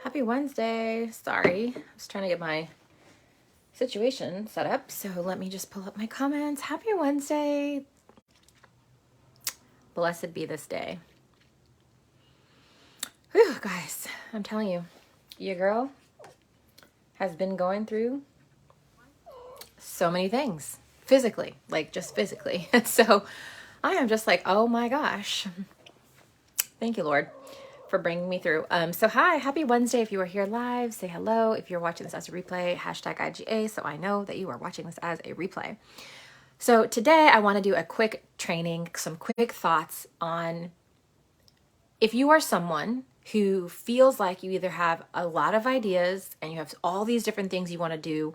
Happy Wednesday. Sorry, I was trying to get my situation set up. So let me just pull up my comments. Happy Wednesday. Blessed be this day. Whew, guys, I'm telling you, your girl has been going through so many things physically, like just physically. And so I am just like, oh my gosh. Thank you, Lord, for bringing me through. So hi, happy Wednesday. If you are here live, say hello. If you're watching this as a replay, hashtag IGA, so I know that you are watching this as a replay. So today I want to do a quick training, some quick thoughts on if you are someone who feels like you either have a lot of ideas and you have all these different things you want to do,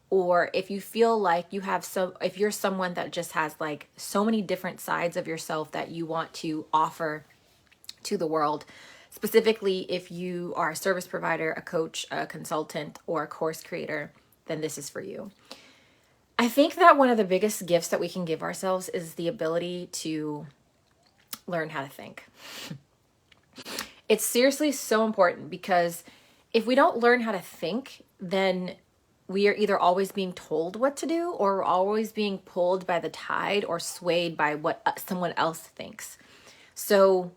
or if you feel like you have if you're someone that just has like so many different sides of yourself that you want to offer to the world. Specifically, if you are a service provider, a coach, a consultant, or a course creator, then this is for you. I think that one of the biggest gifts that we can give ourselves is the ability to learn how to think. It's seriously so important, because if we don't learn how to think, then we are either always being told what to do, or we're always being pulled by the tide or swayed by what someone else thinks. So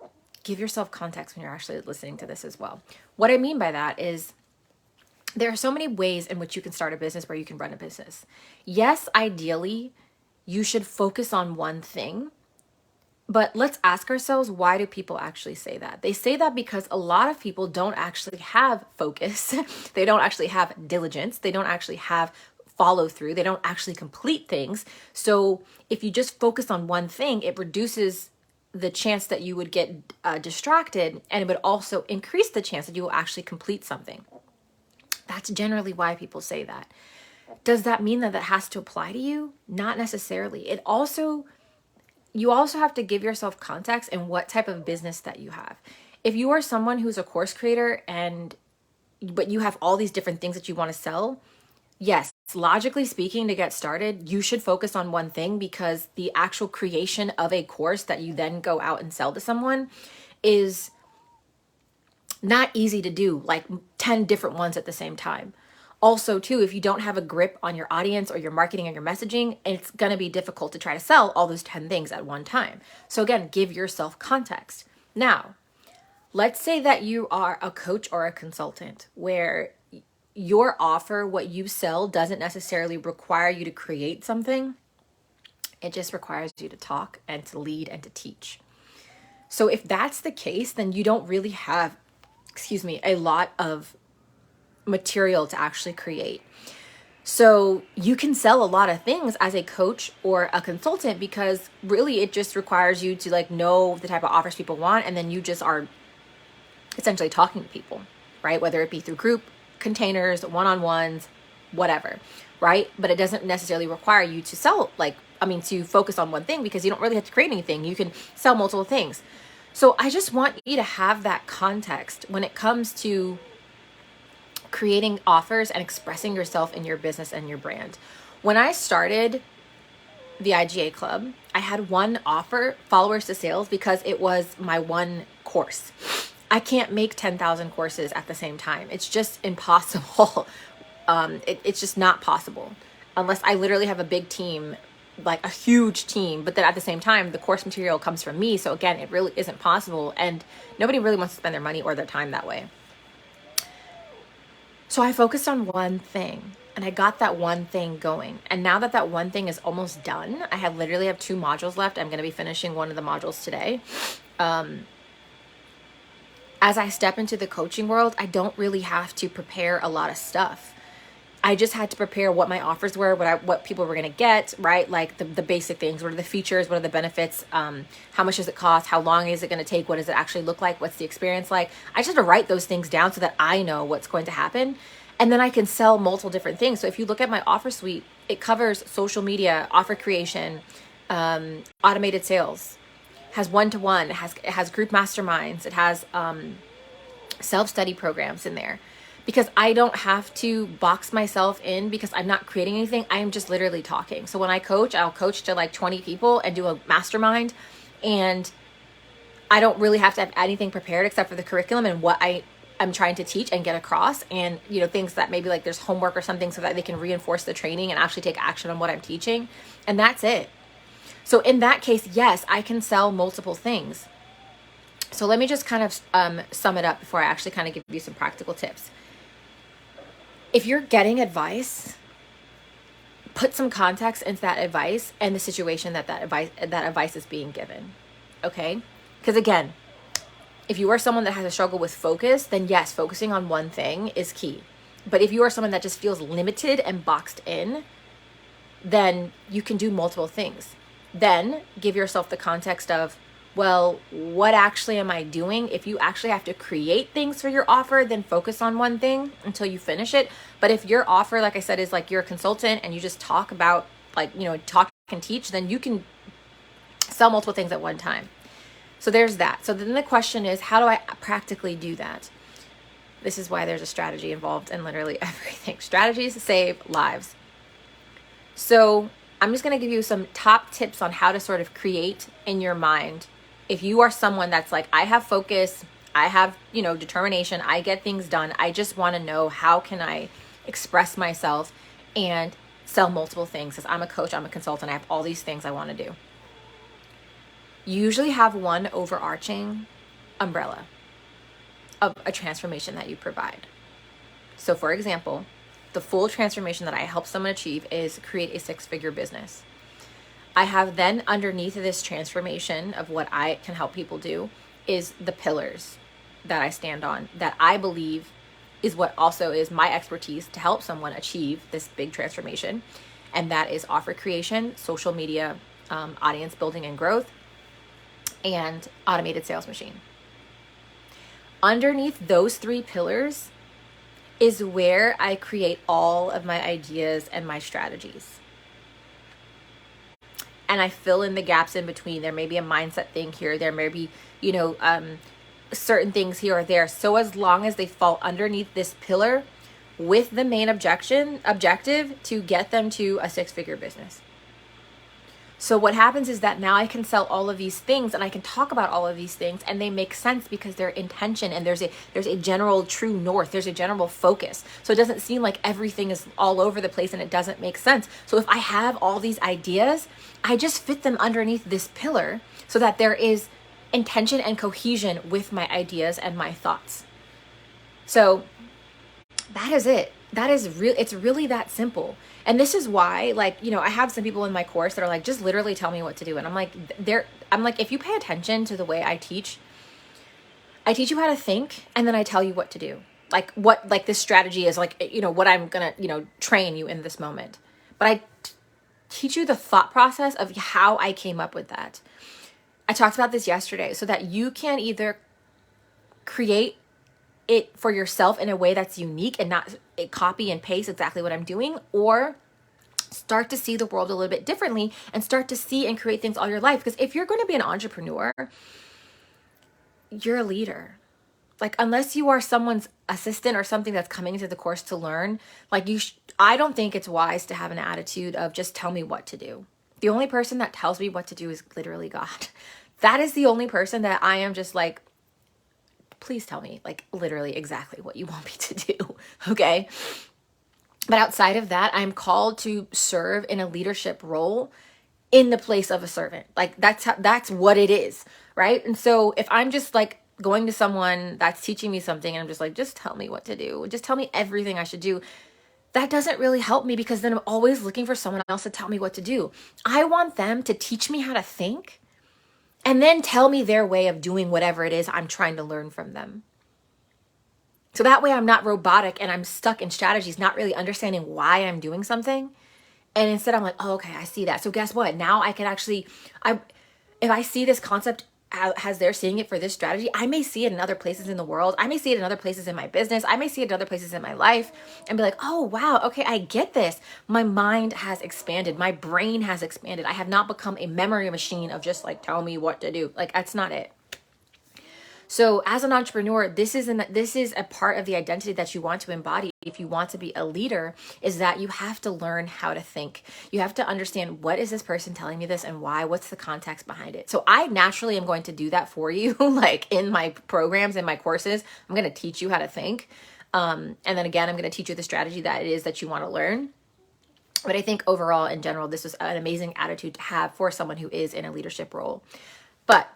give yourself context when you're actually listening to this as well. What I mean by that is there are so many ways in which you can start a business, where you can run a business. Yes, ideally, you should focus on one thing, but let's ask ourselves, why do people actually say that? They say that because a lot of people don't actually have focus. They don't actually have diligence. They don't actually have follow through. They don't actually complete things. So if you just focus on one thing, it reduces the chance that you would get distracted, and it would also increase the chance that you will actually complete something. That's generally why people say that. Does that mean that that has to apply to you? Not necessarily. You also have to give yourself context in what type of business that you have. If you are someone who's a course creator but you have all these different things that you want to sell, yes, logically speaking, to get started, you should focus on one thing, because the actual creation of a course that you then go out and sell to someone is not easy to do, like 10 different ones at the same time. Also, too, if you don't have a grip on your audience or your marketing or your messaging, it's going to be difficult to try to sell all those 10 things at one time. So again, give yourself context. Now, let's say that you are a coach or a consultant, where your offer, what you sell, doesn't necessarily require you to create something. It just requires you to talk and to lead and to teach. So if that's the case, then you don't really have, a lot of material to actually create. So you can sell a lot of things as a coach or a consultant, because really it just requires you to know the type of offers people want, and then you just are essentially talking to people, right? Whether it be through group containers, one-on-ones, whatever, right? But it doesn't necessarily require you to sell, to focus on one thing, because you don't really have to create anything. You can sell multiple things. So I just want you to have that context when it comes to creating offers and expressing yourself in your business and your brand. When I started the IGA Club, I had one offer, followers to sales, because it was my one course. I can't make 10,000 courses at the same time. It's just impossible. It's just not possible unless I literally have a big team, like a huge team. But then at the same time, the course material comes from me. So again, it really isn't possible. And nobody really wants to spend their money or their time that way. So I focused on one thing, and I got that one thing going. And now that that one thing is almost done, I literally have 2 modules left. I'm going to be finishing one of the modules today. As I step into the coaching world, I don't really have to prepare a lot of stuff. I just had to prepare what my offers were, what people were going to get, right? Like the basic things. What are the features? What are the benefits? How much does it cost? How long is it going to take? What does it actually look like? What's the experience like? I just have to write those things down so that I know what's going to happen. And then I can sell multiple different things. So if you look at my offer suite, it covers social media, offer creation, automated sales, has one-to-one, it has group masterminds, it has self-study programs in there. Because I don't have to box myself in, because I'm not creating anything. I am just literally talking. So when I coach, I'll coach to 20 people and do a mastermind. And I don't really have to have anything prepared except for the curriculum and what I I'm trying to teach and get across, and things that maybe like there's homework or something so that they can reinforce the training and actually take action on what I'm teaching. And that's it. So in that case, yes, I can sell multiple things. So let me just kind of sum it up before I actually kind of give you some practical tips. If you're getting advice, put some context into that advice and the situation that advice is being given. Okay? Because again, if you are someone that has a struggle with focus, then yes, focusing on one thing is key. But if you are someone that just feels limited and boxed in, then you can do multiple things. Then give yourself the context of, well, what actually am I doing? If you actually have to create things for your offer, then focus on one thing until you finish it. But if your offer, like I said, is like you're a consultant and you just talk about talk and teach, then you can sell multiple things at one time. So there's that. So then the question is, how do I practically do that? This is why there's a strategy involved in literally everything. Strategies save lives. So I'm just going to give you some top tips on how to sort of create in your mind. If you are someone that's like, I have focus, I have, determination, I get things done. I just want to know, how can I express myself and sell multiple things? Because I'm a coach, I'm a consultant, I have all these things I want to do. You usually have one overarching umbrella of a transformation that you provide. So for example, the full transformation that I help someone achieve is create a 6-figure business. I have then underneath this transformation of what I can help people do is the pillars that I stand on, that I believe is what also is my expertise to help someone achieve this big transformation. And that is offer creation, social media, audience building and growth, and automated sales machine. Underneath those 3 pillars is where I create all of my ideas and my strategies. And I fill in the gaps in between. There may be a mindset thing here. There may be, certain things here or there. So as long as they fall underneath this pillar with the main objective to get them to a 6-figure business. So what happens is that now I can sell all of these things and I can talk about all of these things, and they make sense because they're intention, and there's a general true north. There's a general focus. So it doesn't seem like everything is all over the place and it doesn't make sense. So if I have all these ideas, I just fit them underneath this pillar so that there is intention and cohesion with my ideas and my thoughts. So that is it. That is real. It's really that simple. And this is why, I have some people in my course that are like, just literally tell me what to do. And I'm like, if you pay attention to the way I teach you how to think, and then I tell you what to do. What this strategy is, what I'm going to, train you in this moment. But I teach you the thought process of how I came up with that. I talked about this yesterday, so that you can either create it for yourself in a way that's unique and not copy and paste exactly what I'm doing, or start to see the world a little bit differently and start to see and create things all your life. Because if you're going to be an entrepreneur, you're a leader. Unless you are someone's assistant or something that's coming into the course to learn, I don't think it's wise to have an attitude of just tell me what to do. The only person that tells me what to do is literally God. That is the only person that I am just like, please tell me literally exactly what you want me to do. Okay. But outside of that, I'm called to serve in a leadership role in the place of a servant. That's what it is. Right. And so if I'm just going to someone that's teaching me something and I'm just just tell me what to do, just tell me everything I should do, that doesn't really help me, because then I'm always looking for someone else to tell me what to do. I want them to teach me how to think and then tell me their way of doing whatever it is I'm trying to learn from them. So that way I'm not robotic and I'm stuck in strategies, not really understanding why I'm doing something. And instead I'm like, oh, okay, I see that. So guess what? Now I can actually, if I see this concept as they're seeing it for this strategy, I may see it in other places in the world. I may see it in other places in my business. I may see it in other places in my life and be like, oh, wow, okay, I get this. My mind has expanded. My brain has expanded. I have not become a memory machine of just tell me what to do. That's not it. So as an entrepreneur, this is a part of the identity that you want to embody if you want to be a leader, is that you have to learn how to think. You have to understand, what is this person telling me this and why? What's the context behind it? So I naturally am going to do that for you. Like in my programs, in my courses, I'm going to teach you how to think. And then again, I'm going to teach you the strategy that it is that you want to learn. But I think overall, in general, this was an amazing attitude to have for someone who is in a leadership role. But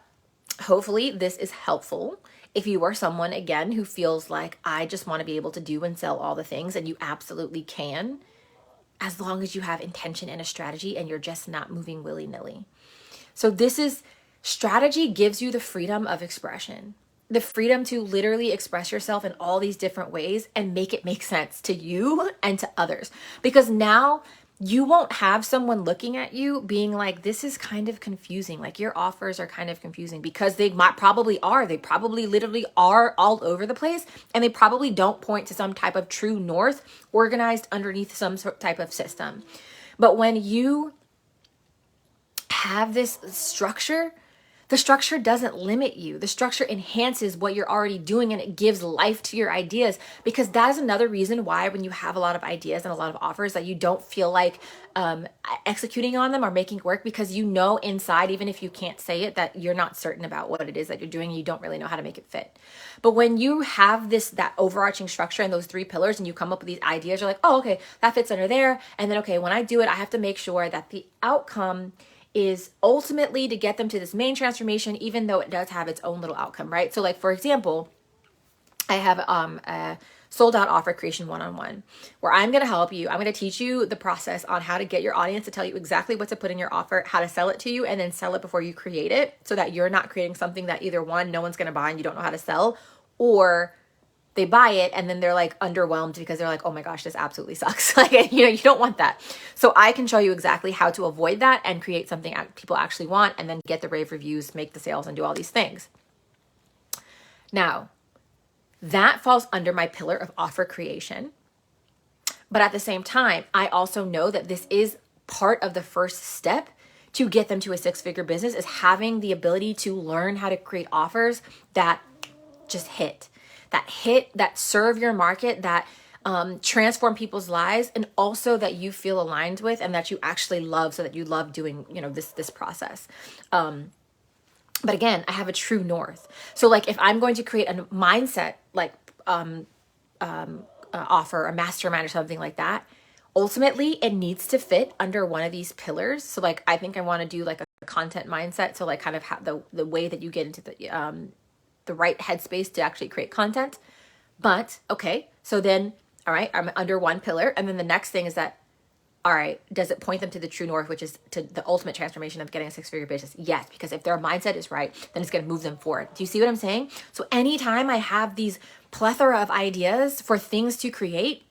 hopefully this is helpful if you are someone, again, who feels like, I just want to be able to do and sell all the things, and you absolutely can, as long as you have intention and a strategy and you're just not moving willy-nilly. So strategy gives you the freedom of expression, the freedom to literally express yourself in all these different ways and make it make sense to you and to others. Because now you won't have someone looking at you being like, this is kind of confusing. Like, your offers are kind of confusing, because they probably are. They probably literally are all over the place, and they probably don't point to some type of true north organized underneath some type of system. But when you have this structure, the structure doesn't limit you. The structure enhances what you're already doing, and it gives life to your ideas, because that is another reason why when you have a lot of ideas and a lot of offers that you don't feel like executing on them or making it work, because you know inside, even if you can't say it, that you're not certain about what it is that you're doing. You don't really know how to make it fit. But when you have that overarching structure and those 3 pillars, and you come up with these ideas, you're like, oh, okay, that fits under there. And then, okay, when I do it, I have to make sure that the outcome is ultimately to get them to this main transformation, even though it does have its own little outcome, right? So like, for example, I have a sold out offer creation one-on-one where I'm going to help you. I'm going to teach you the process on how to get your audience to tell you exactly what to put in your offer, how to sell it to you, and then sell it before you create it, so that you're not creating something that either one, no one's going to buy and you don't know how to sell, or they buy it and then they're like underwhelmed because they're like, oh my gosh, this absolutely sucks. Like, you don't want that. So I can show you exactly how to avoid that and create something people actually want, and then get the rave reviews, make the sales, and do all these things. Now, that falls under my pillar of offer creation. But at the same time, I also know that this is part of the first step to get them to a 6-figure business, is having the ability to learn how to create offers that just hit, that serve your market, that transform people's lives, and also that you feel aligned with and that you actually love, so that you love doing, this process. But again, I have a true north. So like, if I'm going to create a mindset, like offer, a mastermind or something like that, ultimately it needs to fit under one of these pillars. So like, I think I want to do like a content mindset. So like, kind of the way that you get into the right headspace to actually create content. But okay, so then, all right, I'm under one pillar. And then the next thing is that, all right, does it point them to the true north, which is to the ultimate transformation of getting a 6-figure business? Yes, because if their mindset is right, then it's going to move them forward. Do you see what I'm saying? So anytime I have these plethora of ideas for things to create,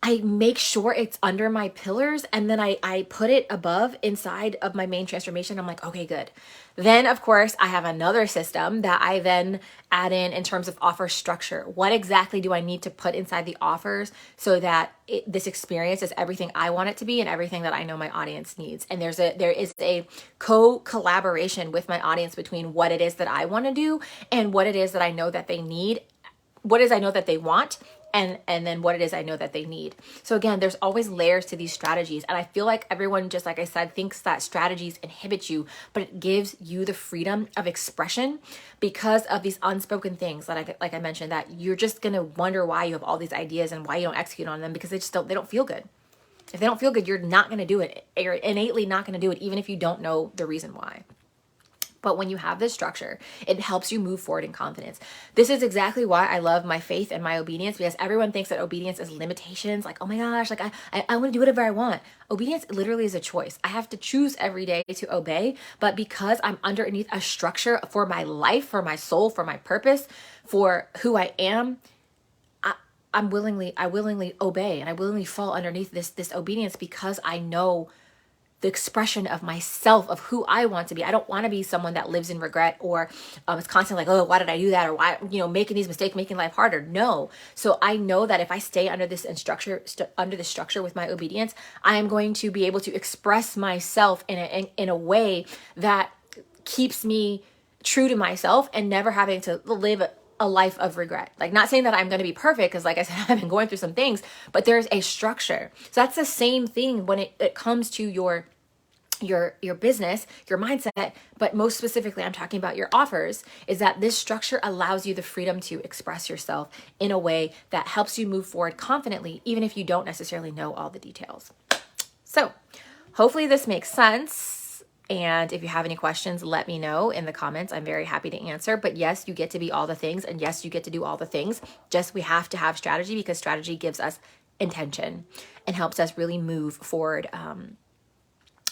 I make sure it's under my pillars, and then I put it above inside of my main transformation. I'm like, okay, good. Then of course I have another system that I then add in terms of offer structure. What exactly do I need to put inside the offers so that this experience is everything I want it to be and everything that I know my audience needs? And there is a co-collaboration with my audience between what it is that I want to do and what it is that I know that they need, what it is I know that they want, and then what it is I know that they need. So again, there's always layers to these strategies. And I feel like everyone, just like I said, thinks that strategies inhibit you, but it gives you the freedom of expression because of these unspoken things that like I mentioned, that you're just gonna wonder why you have all these ideas and why you don't execute on them, because they don't feel good. If they don't feel good, you're not gonna do it. You're innately not gonna do it, even if you don't know the reason why. But when you have this structure, it helps you move forward in confidence. This is exactly why I love my faith and my obedience, because everyone thinks that obedience is limitations. Like, oh my gosh, like I want to do whatever I want. Obedience literally is a choice. I have to choose every day to obey. But because I'm underneath a structure for my life, for my soul, for my purpose, for who I am, I willingly obey, and I willingly fall underneath this obedience, because I know the expression of myself, of who I want to be. I don't want to be someone that lives in regret, or is constantly like, oh, why did I do that? Or why, making these mistakes, making life harder. No. So I know that if I stay under this under the structure with my obedience, I am going to be able to express myself in a way that keeps me true to myself and never having to live a life of regret. Like, not saying that I'm going to be perfect, because like I said, I've been going through some things, but there's a structure. So that's the same thing when it comes to your business, your mindset, but most specifically, I'm talking about your offers, is that this structure allows you the freedom to express yourself in a way that helps you move forward confidently, even if you don't necessarily know all the details. So hopefully this makes sense. And if you have any questions, let me know in the comments. I'm very happy to answer. But yes, you get to be all the things. And yes, you get to do all the things. Just we have to have strategy, because strategy gives us intention and helps us really move forward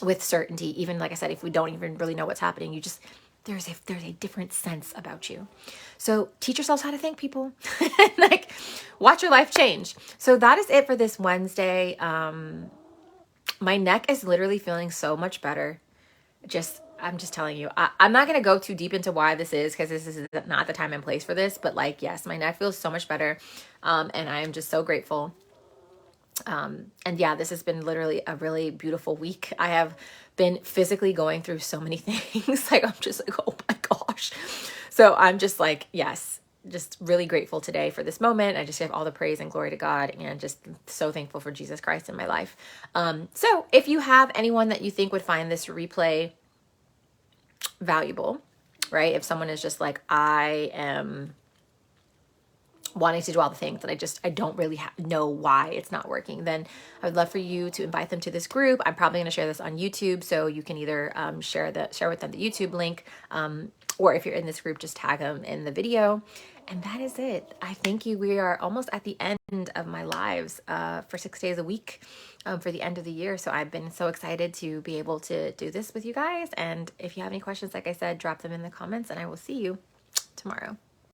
with certainty. Even like I said, if we don't even really know what's happening, you just, there's a different sense about you. So teach yourselves how to think, people. Like, watch your life change. So that is it for this Wednesday. My neck is literally feeling so much better. I'm just telling you, I'm not going to go too deep into why this is, because this is not the time and place for this, but like, yes, my neck feels so much better. And I am just so grateful. And yeah, this has been literally a really beautiful week. I have been physically going through so many things. Like, I'm just like, oh my gosh. So I'm just like, yes, just really grateful today for this moment. I just give all the praise and glory to God, and just so thankful for Jesus Christ in my life. So if you have anyone that you think would find this replay valuable, right? If someone is just like, I am wanting to do all the things that I don't really know why it's not working, then I would love for you to invite them to this group. I'm probably going to share this on YouTube, so you can either share with them the YouTube link, or if you're in this group, just tag them in the video. And that is it. I thank you. We are almost at the end of my lives for 6 days a week for the end of the year. So I've been so excited to be able to do this with you guys. And if you have any questions, like I said, drop them in the comments, and I will see you tomorrow.